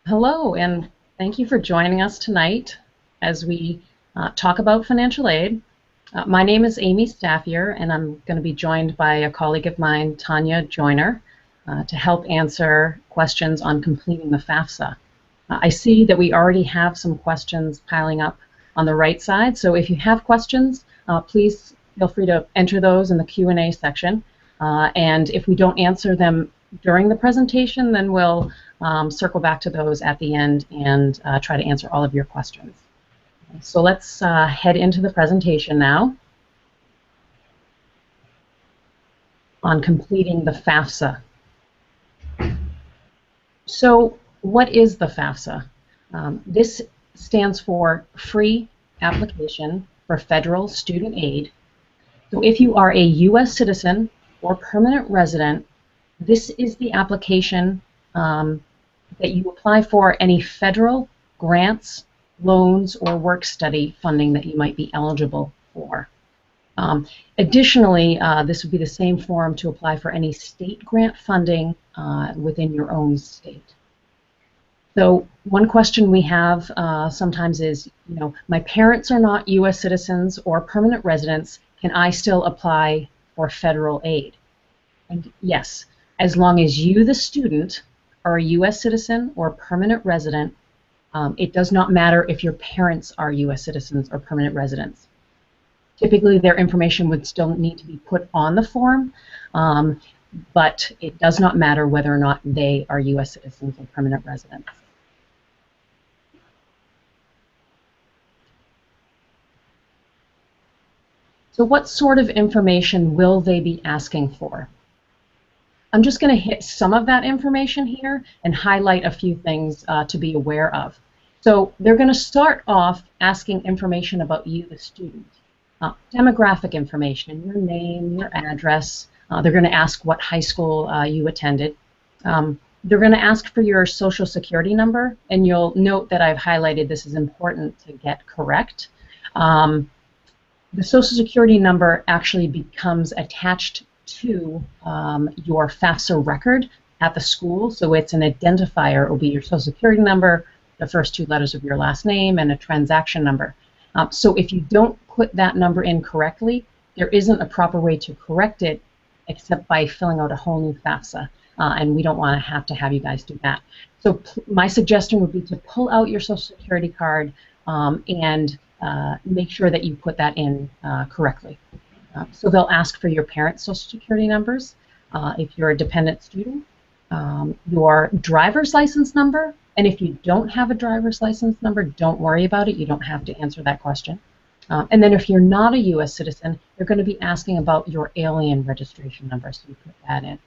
Hello, and thank you for joining us tonight as we talk about financial aid. My name is Amy Staffier, and I'm going to be joined by a colleague of mine, Tanya Joyner, to help answer questions on completing the FAFSA. I see that we already have some questions piling up on the right side, so if you have questions, please feel free to enter those in the Q&A section. And if we don't answer them during the presentation, then we'll circle back to those at the end and try to answer all of your questions. So let's head into the presentation now on completing the FAFSA. So what is the FAFSA? This stands for Free Application for Federal Student Aid. So if you are a U.S. citizen or permanent resident, this is the application that you apply for any federal grants, loans, or work-study funding that you might be eligible for. Additionally, this would be the same form to apply for any state grant funding within your own state. So one question we have sometimes is, my parents are not U.S. citizens or permanent residents, can I still apply for federal aid? And yes, as long as you, the student, are a U.S. citizen or permanent resident, it does not matter if your parents are U.S. citizens or permanent residents. Typically, their information would still need to be put on the form, but it does not matter whether or not they are U.S. citizens or permanent residents. So what sort of information will they be asking for? I'm just going to hit some of that information here and highlight a few things to be aware of. So they're going to start off asking information about you, the student. Demographic information, your name, your address. They're going to ask what high school you attended. They're going to ask for your social security number, and you'll note that I've highlighted this is important to get correct. The social security number actually becomes attached to your FAFSA record at the school, so it's an identifier. It will be your social security number, the first two letters of your last name, and a transaction number. So if you don't put that number in correctly, there isn't a proper way to correct it except by filling out a whole new FAFSA, and we don't want to have you guys do that. So my suggestion would be to pull out your social security card and make sure that you put that in correctly. So they'll ask for your parents' social security numbers if you're a dependent student, your driver's license number, and if you don't have a driver's license number, don't worry about it. You don't have to answer that question. And then if you're not a U.S. citizen, they're going to be asking about your alien registration number, so you put that in.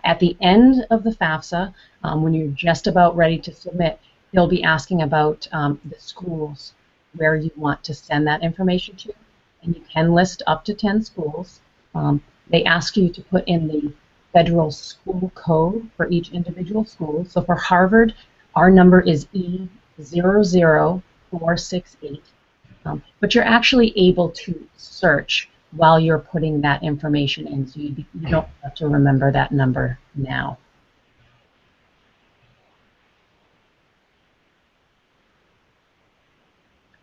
At the end of the FAFSA, when you're just about ready to submit, they'll be asking about the schools where you want to send that information to. And you can list up to 10 schools. They ask you to put in the federal school code for each individual school. So for Harvard, our number is E00468. But you're actually able to search while you're putting that information in, so you don't have to remember that number now.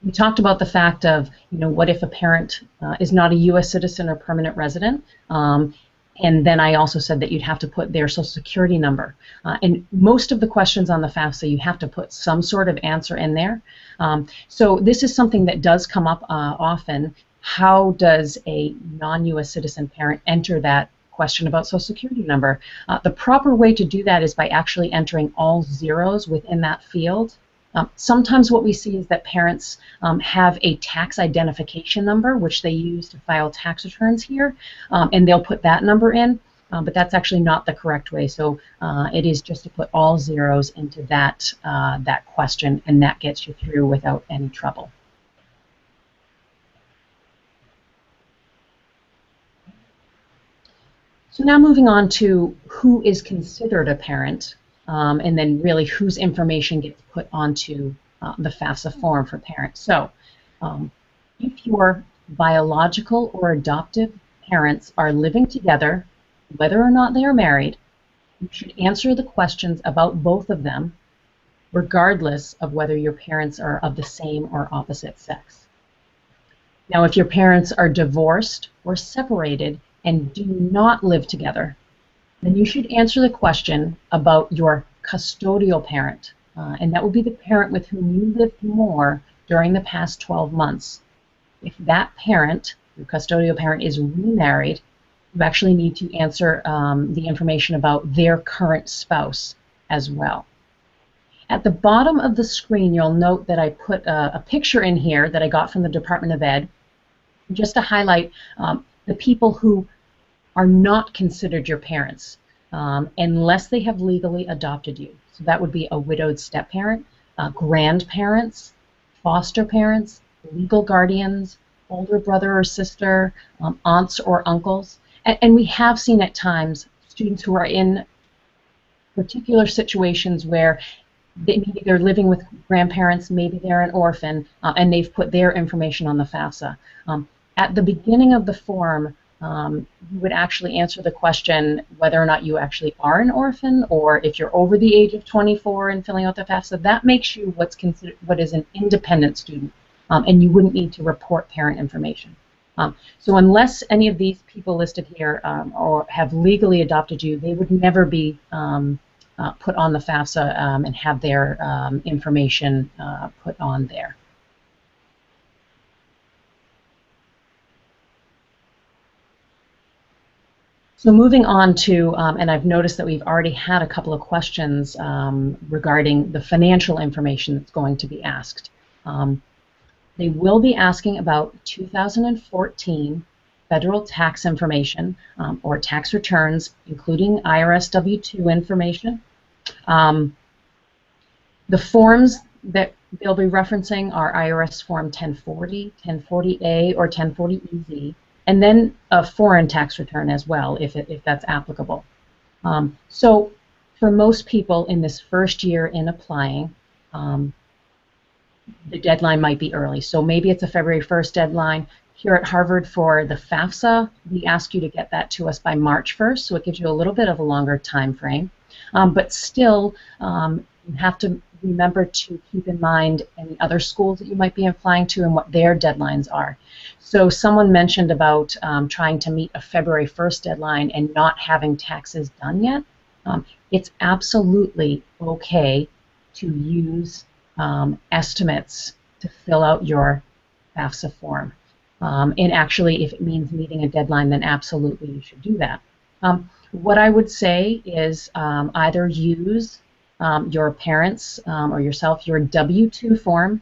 We talked about the fact of, what if a parent is not a U.S. citizen or permanent resident? And then I also said that you'd have to put their social security number. And most of the questions on the FAFSA, you have to put some sort of answer in there. So this is something that does come up often. How does a non-U.S. citizen parent enter that question about social security number? The proper way to do that is by actually entering all zeros within that field. Sometimes what we see is that parents have a tax identification number, which they use to file tax returns here, and they'll put that number in, but that's actually not the correct way. So it is just to put all zeros into that, that question, and that gets you through without any trouble. So now moving on to who is considered a parent. And then really whose information gets put onto the FAFSA form for parents. So if your biological or adoptive parents are living together, whether or not they are married, you should answer the questions about both of them regardless of whether your parents are of the same or opposite sex. Now, if your parents are divorced or separated and do not live together, then you should answer the question about your custodial parent, and that would be the parent with whom you lived more during the past 12 months. If that parent, your custodial parent, is remarried, you actually need to answer the information about their current spouse as well. At the bottom of the screen, you'll note that I put a picture in here that I got from the Department of Ed, just to highlight the people who are not considered your parents unless they have legally adopted you. So that would be a widowed step-parent, grandparents, foster parents, legal guardians, older brother or sister, aunts or uncles. And we have seen at times students who are in particular situations where maybe they're living with grandparents, maybe they're an orphan, and they've put their information on the FAFSA. At the beginning of the form, you would actually answer the question whether or not you actually are an orphan, or if you're over the age of 24 and filling out the FAFSA. That makes you what's considered what is an independent student, and you wouldn't need to report parent information. So unless any of these people listed here or have legally adopted you, they would never be put on the FAFSA and have their information put on there. So moving on to, and I've noticed that we've already had a couple of questions regarding the financial information that's going to be asked. They will be asking about 2014 federal tax information or tax returns, including IRS W-2 information. The forms that they'll be referencing are IRS Form 1040, 1040A, or 1040EZ, and then a foreign tax return as well, if that's applicable. So for most people in this first year in applying, the deadline might be early. So maybe it's a February 1st deadline. Here at Harvard for the FAFSA, we ask you to get that to us by March 1st, so it gives you a little bit of a longer time frame. But still, you have to remember to keep in mind any other schools that you might be applying to and what their deadlines are. So someone mentioned about trying to meet a February 1st deadline and not having taxes done yet. It's absolutely okay to use estimates to fill out your FAFSA form. And actually, if it means meeting a deadline, then absolutely you should do that. What I would say is either use your parents or yourself your W-2 form,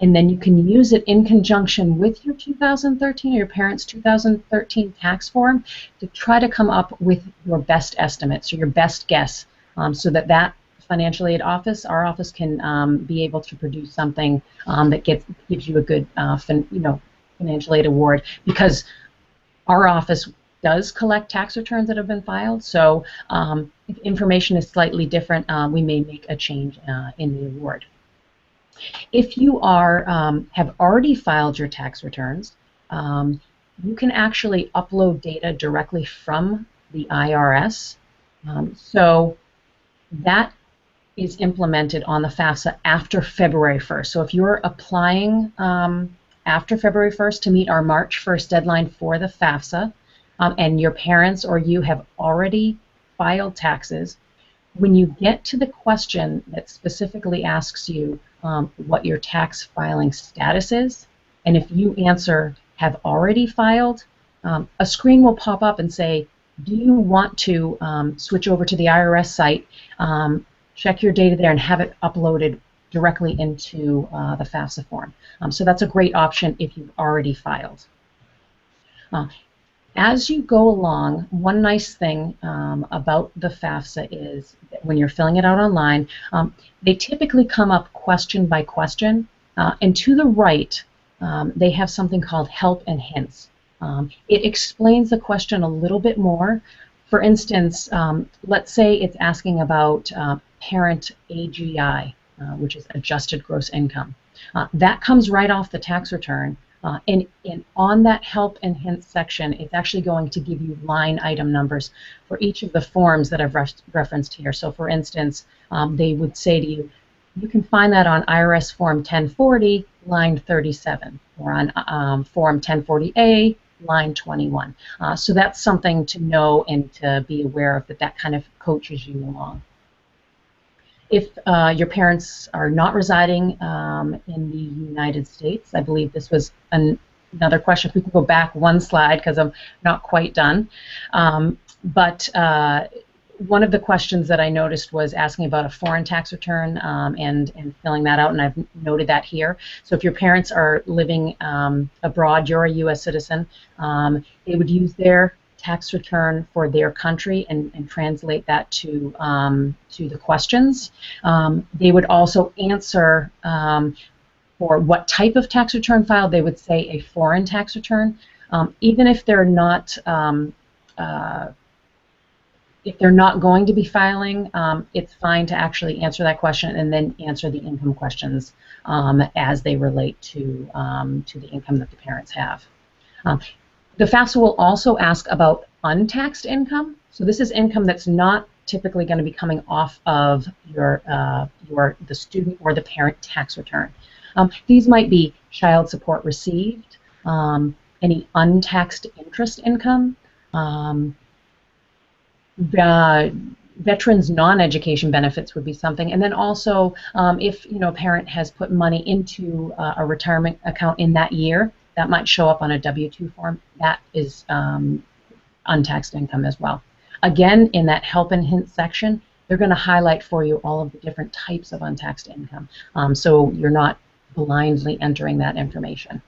and then you can use it in conjunction with your 2013 or your parents' 2013 tax form to try to come up with your best estimates or your best guess, so that financial aid office, our office, can be able to produce something that gives you a good financial aid award, because our office does collect tax returns that have been filed. So if information is slightly different, we may make a change in the award. If you have already filed your tax returns, you can actually upload data directly from the IRS. So that is implemented on the FAFSA after February 1st. So if you're applying after February 1st to meet our March 1st deadline for the FAFSA, and your parents or you have already filed taxes, when you get to the question that specifically asks you what your tax filing status is, and if you answer have already filed, a screen will pop up and say, do you want to switch over to the IRS site, check your data there, and have it uploaded directly into the FAFSA form. So that's a great option if you've already filed. As you go along, one nice thing about the FAFSA is that when you're filling it out online, they typically come up question by question, and to the right they have something called help and hints. It explains the question a little bit more. For instance, let's say it's asking about parent AGI, which is adjusted gross income. That comes right off the tax return. And on that help and hints section, it's actually going to give you line item numbers for each of the forms that I've referenced here. So for instance, they would say to you, You can find that on IRS Form 1040, line 37, or on Form 1040A, line 21. So that's something to know and to be aware of, that that kind of coaches you along. If your parents are not residing in the United States, I believe this was another question. If we can go back one slide, because I'm not quite done. But one of the questions that I noticed was asking about a foreign tax return and filling that out, and I've noted that here. So if your parents are living abroad, you're a U.S. citizen, they would use their tax return for their country and translate that to the questions. They would also answer for what type of tax return filed. They would say a foreign tax return, even if they're not going to be filing. It's fine to actually answer that question and then answer the income questions as they relate to the income that the parents have. The FAFSA will also ask about untaxed income. So this is income that's not typically going to be coming off of the student or the parent tax return. These might be child support received, any untaxed interest income, veterans non-education benefits would be something, and then also if a parent has put money into a retirement account in that year, that might show up on a W-2 form. That is untaxed income as well. Again, in that help and hint section, they're going to highlight for you all of the different types of untaxed income, so you're not blindly entering that information.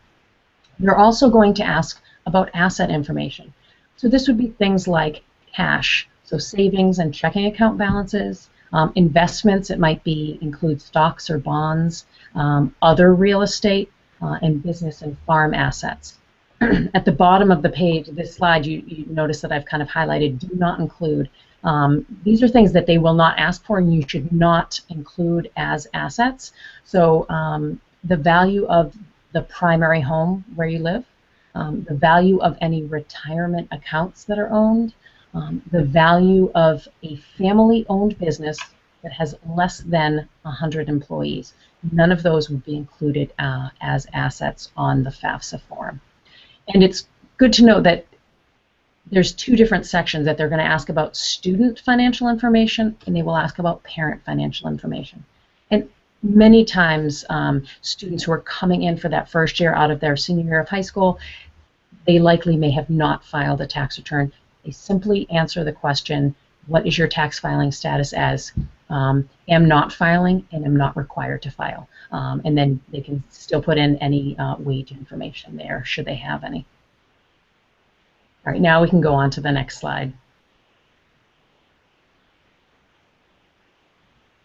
They're also going to ask about asset information. So this would be things like cash, so savings and checking account balances, investments. It might include stocks or bonds, other real estate, and business and farm assets. At the bottom of the page, this slide, you notice that I've kind of highlighted do not include. These are things that they will not ask for and you should not include as assets. So the value of the primary home where you live, the value of any retirement accounts that are owned, the value of a family-owned business that has less than 100 employees. None of those would be included as assets on the FAFSA form. And it's good to know that there's two different sections that they're going to ask about: student financial information, and they will ask about parent financial information. And many times students who are coming in for that first year out of their senior year of high school, they likely may have not filed a tax return. They simply answer the question, what is your tax filing status as? Am not filing and am not required to file. And then they can still put in any wage information there, should they have any. All right, now we can go on to the next slide.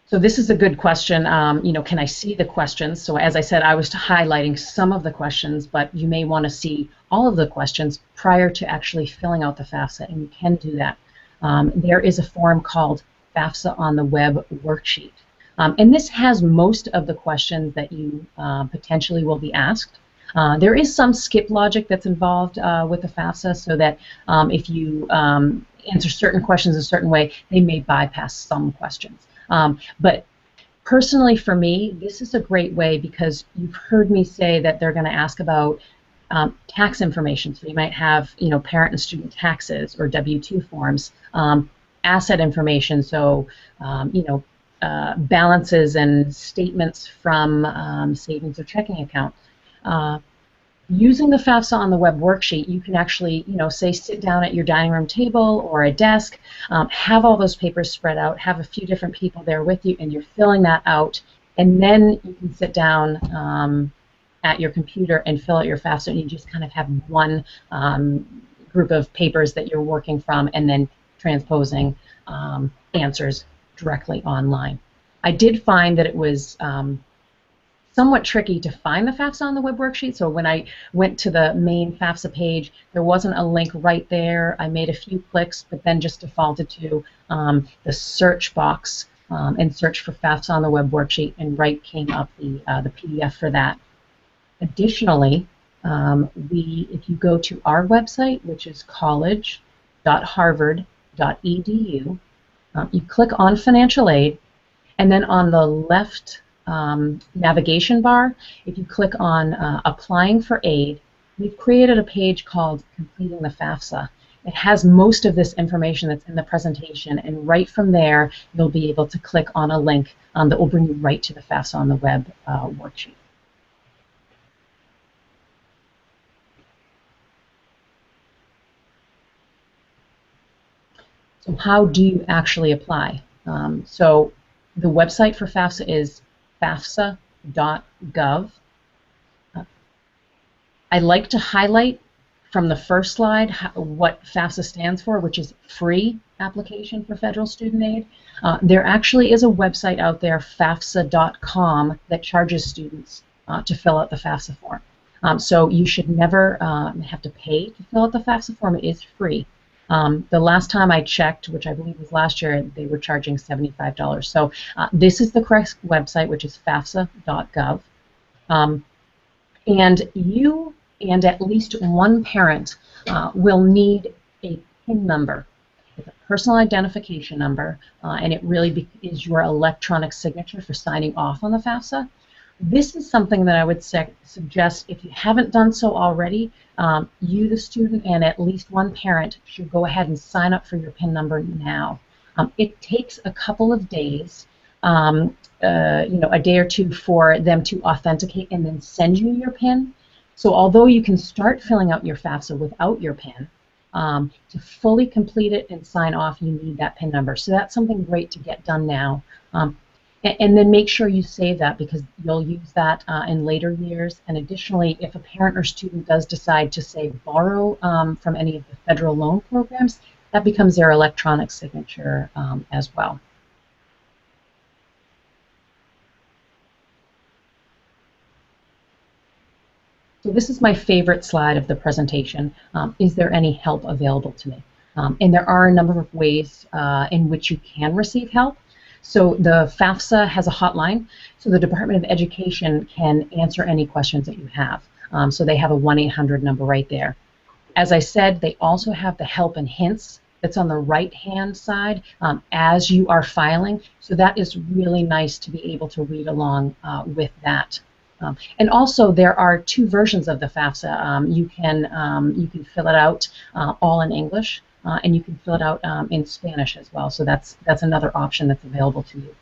So this is a good question. Can I see the questions? So as I said, I was highlighting some of the questions, but you may want to see all of the questions prior to actually filling out the FAFSA, and you can do that. There is a form called FAFSA on the Web Worksheet. And this has most of the questions that you potentially will be asked. There is some skip logic that's involved with the FAFSA, so that if you answer certain questions a certain way, they may bypass some questions. But personally for me, this is a great way because you've heard me say that they're going to ask about tax information. So you might have, parent and student taxes or W-2 forms, asset information, so balances and statements from savings or checking account. Using the FAFSA on the Web Worksheet, you can actually, say, sit down at your dining room table or a desk, have all those papers spread out, have a few different people there with you, and you're filling that out, and then you can sit down at your computer and fill out your FAFSA, and you just kind of have one group of papers that you're working from, and then transposing answers directly online. I did find that it was somewhat tricky to find the FAFSA on the Web Worksheet. So when I went to the main FAFSA page, there wasn't a link right there. I made a few clicks, but then just defaulted to the search box and searched for FAFSA on the Web Worksheet, and right came up the PDF for that. Additionally, if you go to our website, which is college.harvard.edu, you click on financial aid, and then on the left navigation bar, if you click on Applying for Aid, we've created a page called Completing the FAFSA. It has most of this information that's in the presentation, and right from there, you'll be able to click on a link that will bring you right to the FAFSA on the web worksheet. So how do you actually apply? So the website for FAFSA is fafsa.gov. I like to highlight from the first slide what FAFSA stands for, which is Free Application for Federal Student Aid. There actually is a website out there, fafsa.com, that charges students to fill out the FAFSA form. So you should never have to pay to fill out the FAFSA form. It is free. The last time I checked, which I believe was last year, they were charging $75. So this is the correct website, which is fafsa.gov. And you and at least one parent will need a PIN number. It's a personal identification number, and it really is your electronic signature for signing off on the FAFSA. This is something that I would suggest, if you haven't done so already, you, the student, and at least one parent should go ahead and sign up for your PIN number now. It takes a couple of days, a day or two for them to authenticate and then send you your PIN. So although you can start filling out your FAFSA without your PIN, to fully complete it and sign off, you need that PIN number. So that's something great to get done now. And then make sure you save that, because you'll use that in later years. And additionally, if a parent or student does decide to, say, borrow from any of the federal loan programs, that becomes their electronic signature as well. So this is my favorite slide of the presentation. Is there any help available to me? And there are a number of ways in which you can receive help. So the FAFSA has a hotline, so the Department of Education can answer any questions that you have. So they have a 1-800 number right there. As I said, they also have the help and hints that's on the right-hand side as you are filing. So that is really nice to be able to read along with that. And also, there are two versions of the FAFSA. You can fill it out all in English, and you can fill it out in Spanish as well. So that's another option that's available to you.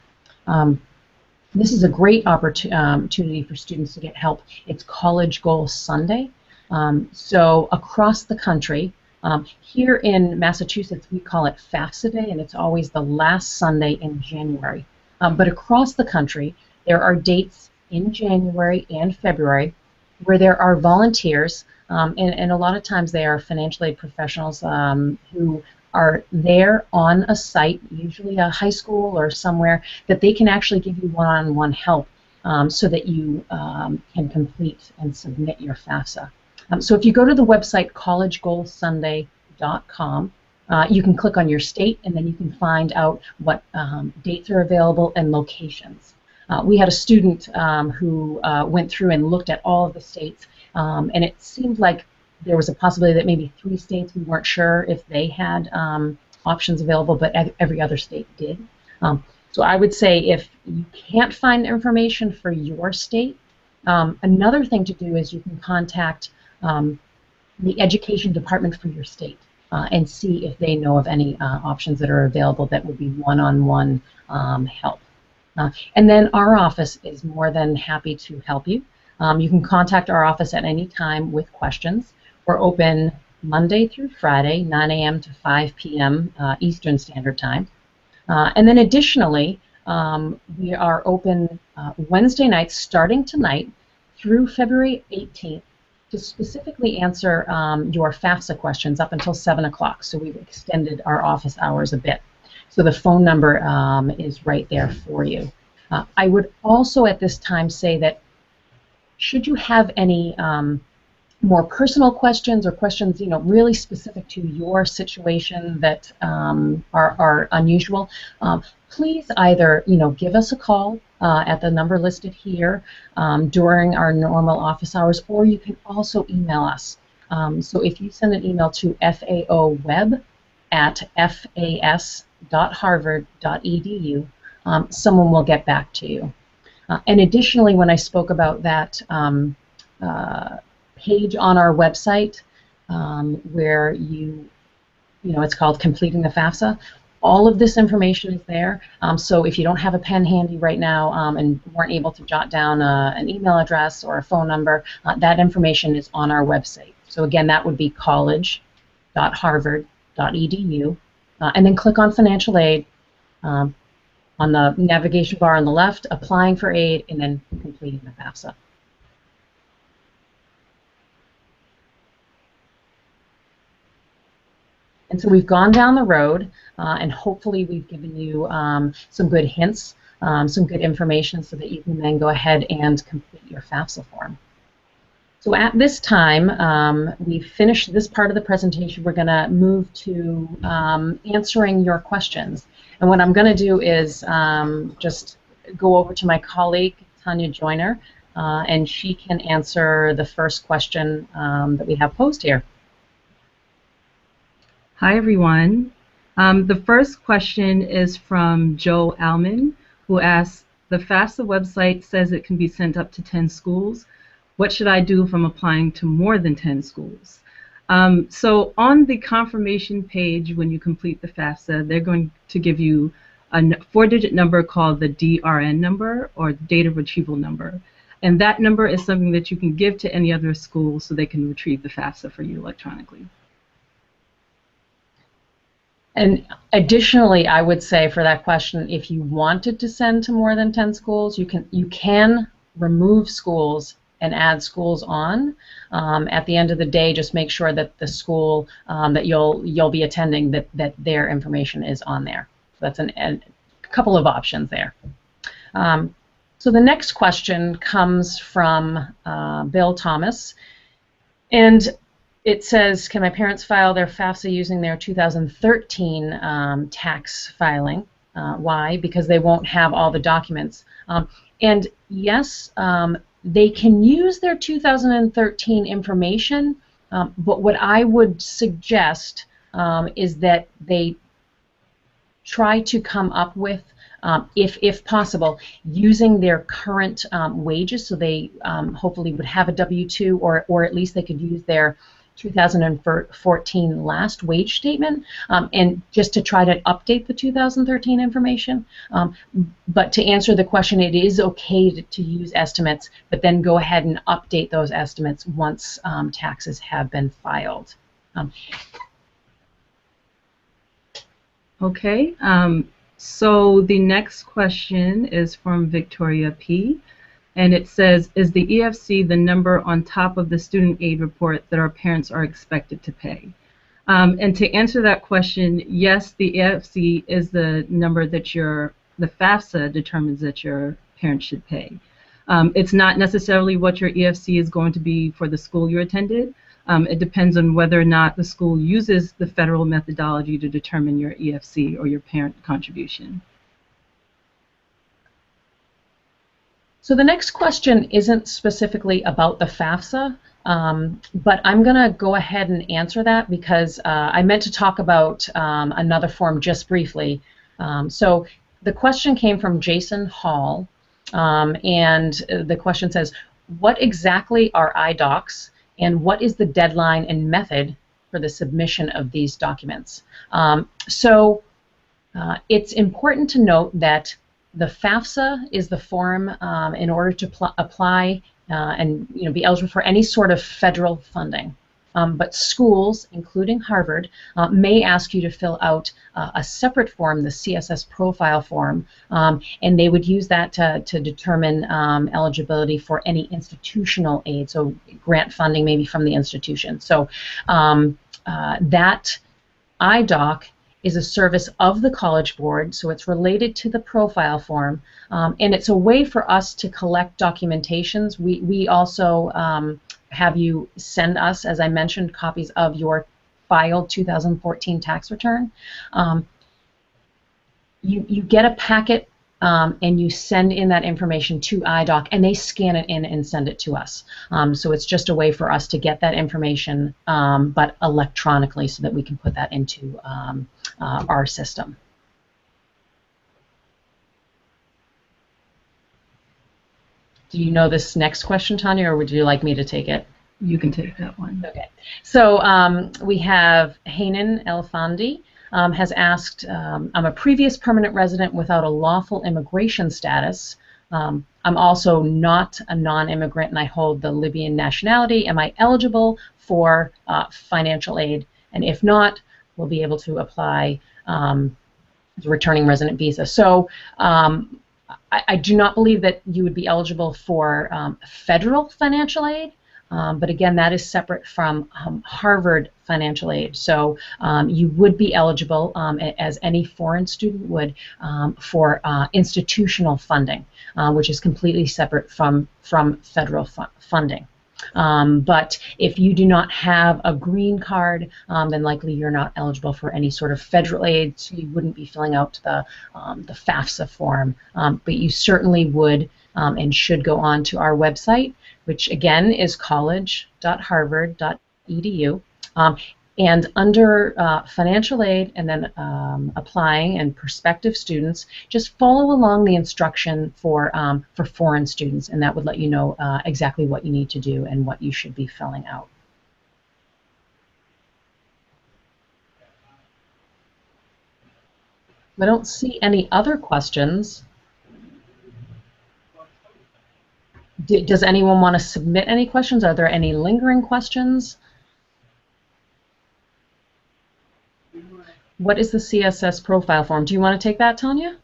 This is a great opportunity for students to get help. It's College Goal Sunday. So across the country, here in Massachusetts, we call it FAFSA Day, and it's always the last Sunday in January. But across the country, there are dates in January and February where there are volunteers, and a lot of times they are financial aid professionals who are there on a site, usually a high school or somewhere, that they can actually give you one-on-one help so that you can complete and submit your FAFSA. So if you go to the website collegegoalsunday.com, you can click on your state, and then you can find out what dates are available and locations. We had a student who went through and looked at all of the states, and it seemed like there was a possibility that maybe 3 states we weren't sure if they had options available, but every other state did. So I would say if you can't find information for your state, another thing to do is you can contact the education department for your state and see if they know of any options that are available that would be one-on-one help. And then our office is more than happy to help you. You can contact our office at any time with questions. We're open Monday through Friday, 9 a.m. to 5 p.m. Eastern Standard Time. And then additionally, we are open Wednesday nights starting tonight through February 18th to specifically answer your FAFSA questions up until 7 o'clock. So we've extended our office hours a bit. So the phone number is right there for you. I would also at this time say that should you have any more personal questions or questions, really specific to your situation that are unusual, please either, give us a call at the number listed here during our normal office hours, or you can also email us. So if you send an email to faoweb@fas.harvard.edu, someone will get back to you. And additionally, when I spoke about that page on our website where it's called Completing the FAFSA, all of this information is there. So if you don't have a pen handy right now and weren't able to jot down an email address or a phone number, that information is on our website. So again, that would be college.harvard.edu, and then click on Financial Aid on the navigation bar on the left, Applying for Aid, and then Completing the FAFSA. And so we've gone down the road, and hopefully we've given you some good hints, some good information so that you can then go ahead and complete your FAFSA form. So at this time, we've finished this part of the presentation. We're going to move to answering your questions. And what I'm going to do is just go over to my colleague, Tanya Joyner, and she can answer the first question that we have posed here. Hi, everyone. The first question is from Joe Alman, who asks, the FAFSA website says it can be sent up to 10 schools. What should I do if I'm applying to more than 10 schools? So on the confirmation page, when you complete the FAFSA, they're going to give you a 4-digit number called the DRN number, or data retrieval number. And that number is something that you can give to any other school so they can retrieve the FAFSA for you electronically. And additionally, I would say for that question, if you wanted to send to more than 10 schools, you can remove schools and add schools on. At the end of the day, just make sure that the school that you'll be attending, that their information is on there. So that's a couple of options there. So the next question comes from Bill Thomas, and it says, can my parents file their FAFSA using their 2013 tax filing? Why? Because they won't have all the documents. And yes, they can use their 2013 information, but what I would suggest is that they try to come up with, if possible, using their current wages, so they hopefully would have a W-2, or at least they could use their 2014 last wage statement, and just to try to update the 2013 information. But to answer the question, it is okay to use estimates, but then go ahead and update those estimates once taxes have been filed. Okay, so the next question is from Victoria P. And it says, is the EFC the number on top of the student aid report that our parents are expected to pay? And to answer that question, yes, the EFC is the number that the FAFSA determines that your parents should pay. It's not necessarily what your EFC is going to be for the school you attended. It depends on whether or not the school uses the federal methodology to determine your EFC or your parent contribution. So the next question isn't specifically about the FAFSA, but I'm going to go ahead and answer that because I meant to talk about another form just briefly. So the question came from Jason Hall, and the question says, what exactly are IDocs, and what is the deadline and method for the submission of these documents? It's important to note that the FAFSA is the form in order to apply and be eligible for any sort of federal funding. But schools, including Harvard, may ask you to fill out a separate form, the CSS profile form, and they would use that to determine eligibility for any institutional aid, so grant funding maybe from the institution. So that IDoc is a service of the College Board, so it's related to the profile form, and it's a way for us to collect documentations. We also have you send us, as I mentioned, copies of your filed 2014 tax return. You get a packet and you send in that information to IDoc, and they scan it in and send it to us. So it's just a way for us to get that information, but electronically, so that we can put that into our system. Do you know this next question, Tanya, or would you like me to take it? You can take that one. Okay. So we have Hanan Elfandi has asked, I'm a previous permanent resident without a lawful immigration status. I'm also not a non-immigrant and I hold the Libyan nationality. Am I eligible for financial aid? And if not, we'll be able to apply the returning resident visa. So I do not believe that you would be eligible for federal financial aid. But again, that is separate from Harvard financial aid. So you would be eligible, as any foreign student would, for institutional funding, which is completely separate from federal funding. But if you do not have a green card, then likely you're not eligible for any sort of federal aid, so you wouldn't be filling out the FAFSA form. But you certainly would and should go on to our website, which again is college.harvard.edu. And under financial aid and then applying and prospective students, just follow along the instruction for foreign students, and that would let you know exactly what you need to do and what you should be filling out. I don't see any other questions. Does anyone want to submit any questions? Are there any lingering questions? What is the CSS profile form? Do you want to take that, Tanya?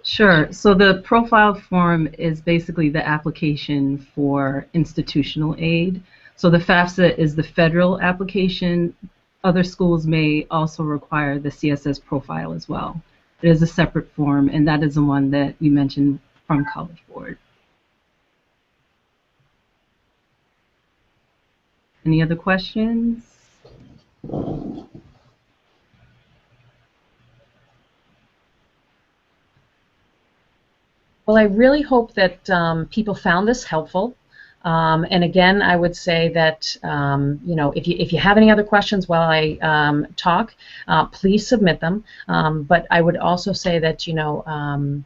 Sure. So the profile form is basically the application for institutional aid. So the FAFSA is the federal application. Other schools may also require the CSS profile as well. It is a separate form, and that is the one that we mentioned from College Board. Any other questions? Well, I really hope that people found this helpful. And again, I would say that you know, if you have any other questions while I talk, please submit them. But I would also say that, you know,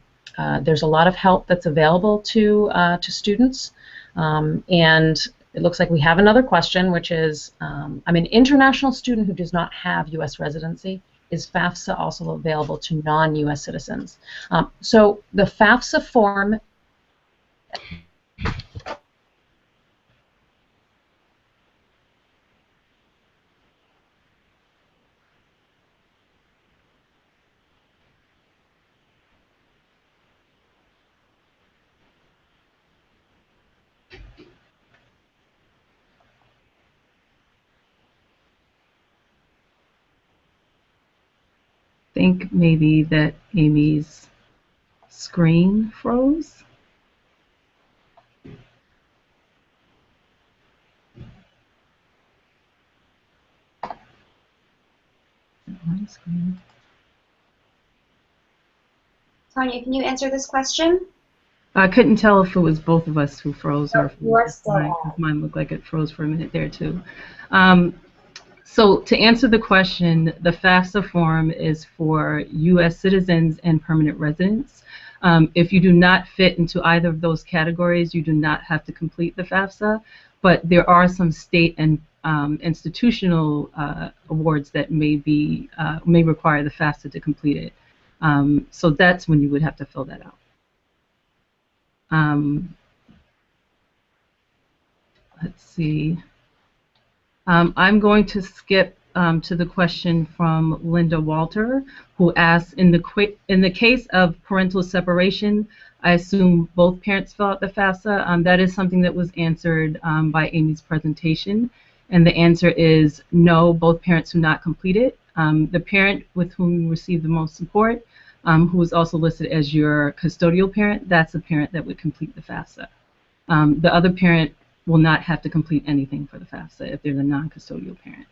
there's a lot of help that's available to students. And it looks like we have another question, which is, I'm an international student who does not have U.S. residency. Is FAFSA also available to non-U.S. citizens? So the FAFSA form Think maybe that Amy's screen froze. My screen. Tanya, can you answer this question? I couldn't tell if it was both of us who froze or if it You are was still mine, on. 'cause mine looked like it froze for a minute there too. So to answer the question, the FAFSA form is for U.S. citizens and permanent residents. If you do not fit into either of those categories, you do not have to complete the FAFSA, but there are some state and institutional awards that may require the FAFSA to complete it. So that's when you would have to fill that out. Let's see. I'm going to skip to the question from Linda Walter, who asks, in the case of parental separation, I assume both parents fill out the FAFSA. That is something that was answered by Amy's presentation, and the answer is no, both parents do not complete it. The parent with whom you receive the most support, who is also listed as your custodial parent, that's the parent that would complete the FAFSA. The other parent will not have to complete anything for the FAFSA if they're the non-custodial parent.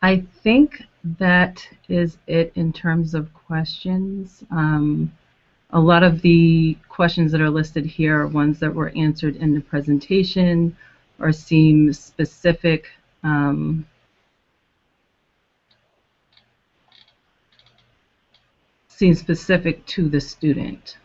I think that is it in terms of questions. A lot of the questions that are listed here are ones that were answered in the presentation or seem specific to the student.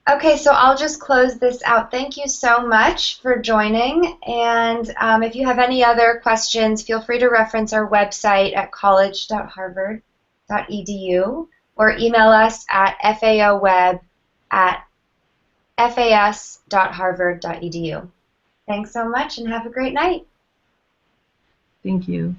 Okay, so I'll just close this out. Thank you so much for joining. And if you have any other questions, feel free to reference our website at college.harvard.edu or email us at faoweb@fas.harvard.edu. Thanks so much and have a great night. Thank you.